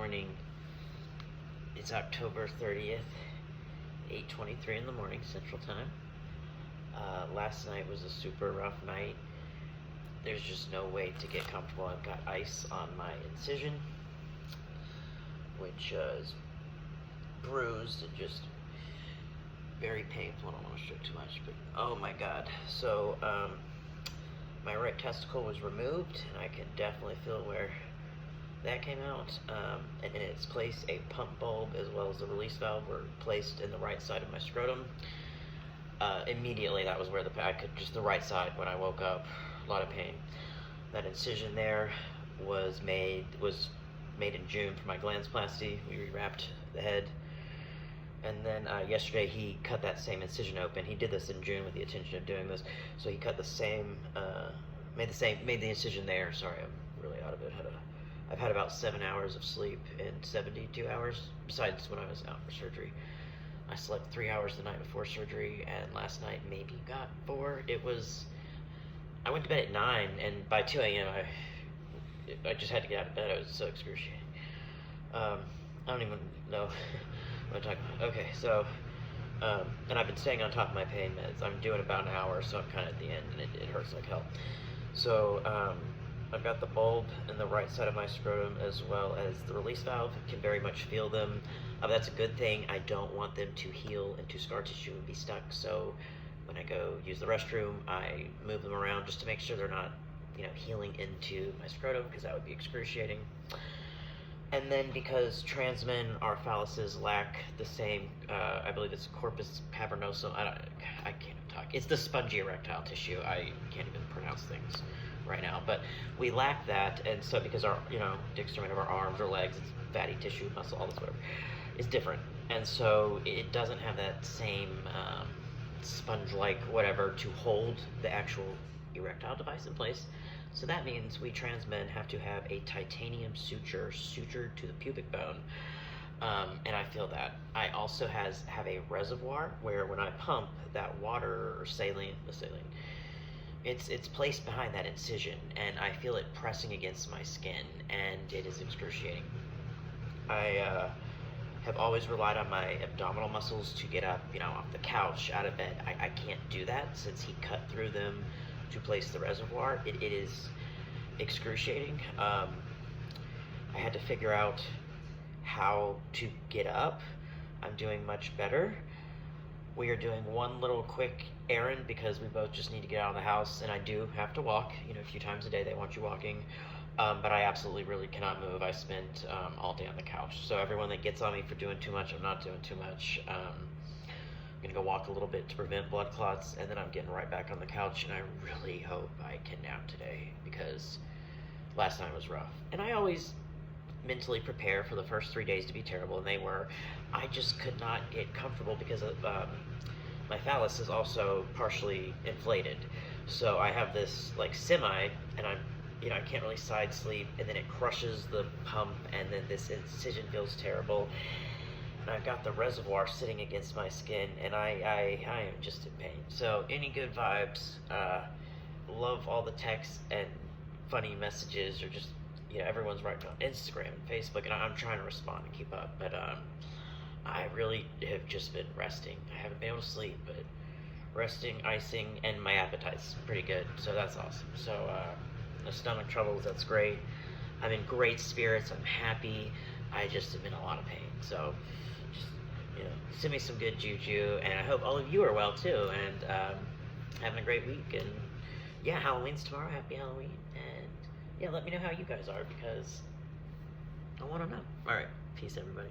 morning. It's October 30th, 8:23 in the morning, Central Time. Last night was a super rough night. There's just no way to get comfortable. I've got ice on my incision, which is bruised and just very painful. I don't want to show too much, but oh my god. So, my right testicle was removed, and I can definitely feel where that came out. And in its place, a pump bulb as well as the release valve were placed in the right side of my scrotum. Immediately, that was where the right side when I woke up. A lot of pain. That incision there was made in June for my glandsplasty. We rewrapped the head. And then yesterday he cut that same incision open. He did this in June with the intention of doing this. So he cut the same, made the incision there. Sorry, I'm really out of it. I've had about 7 hours of sleep in 72 hours, besides when I was out for surgery. I slept 3 hours the night before surgery, and last night maybe got 4. I went to bed at 9, and by 2 a.m. I just had to get out of bed. It was so excruciating. I don't even know what I'm talking about. Okay, so, and I've been staying on top of my pain meds. I'm doing about an hour, so I'm kind of at the end, and it hurts like hell. So, I've got the bulb in the right side of my scrotum as well as the release valve. I can very much feel them. That's a good thing. I don't want them to heal into scar tissue and be stuck. So when I go use the restroom, I move them around just to make sure they're not, healing into my scrotum, because that would be excruciating. And then because trans men, our phalluses lack the same, I believe it's corpus cavernosum. I can't talk. It's the spongy erectile tissue. I can't even pronounce things right now, but we lack that, and so because our, the extremity of our arms or legs, it's fatty tissue, muscle, all this, whatever, is different, and so it doesn't have that same sponge-like whatever to hold the actual erectile device in place. So that means we trans men have to have a titanium suture to the pubic bone, and I feel that. I also have a reservoir where when I pump that water or saline, it's placed behind that incision, and I feel it pressing against my skin, and it is excruciating. I have always relied on my abdominal muscles to get up, off the couch, out of bed. I can't do that since he cut through them to place the reservoir. It is excruciating. I had to figure out how to get up. I'm doing much better. We are doing one little quick errand because we both just need to get out of the house, and I do have to walk, a few times a day. They want you walking, but I absolutely really cannot move. I spent all day on the couch. So everyone that gets on me for doing too much, I'm not doing too much. I'm gonna go walk a little bit to prevent blood clots, and then I'm getting right back on the couch, and I really hope I can nap today because last night was rough. And I always mentally prepare for the first 3 days to be terrible, and they were. I just could not get comfortable because of my phallus is also partially inflated, so I have this semi, and I can't really side sleep, and then it crushes the pump, and then this incision feels terrible, and I've got the reservoir sitting against my skin, and I am just in pain. So any good vibes, love all the texts and funny messages, or just everyone's writing on Instagram and Facebook, and I'm trying to respond and keep up, but I really have just been resting. I haven't been able to sleep, but resting, icing, and my appetite's pretty good, so that's awesome. So no stomach troubles, that's great. I'm in great spirits, I'm happy. I just am in a lot of pain, so just send me some good juju, and I hope all of you are well too, and having a great week. And yeah, Halloween's tomorrow. Happy Halloween. And yeah, let me know how you guys are, because I want to know. All right, peace everybody.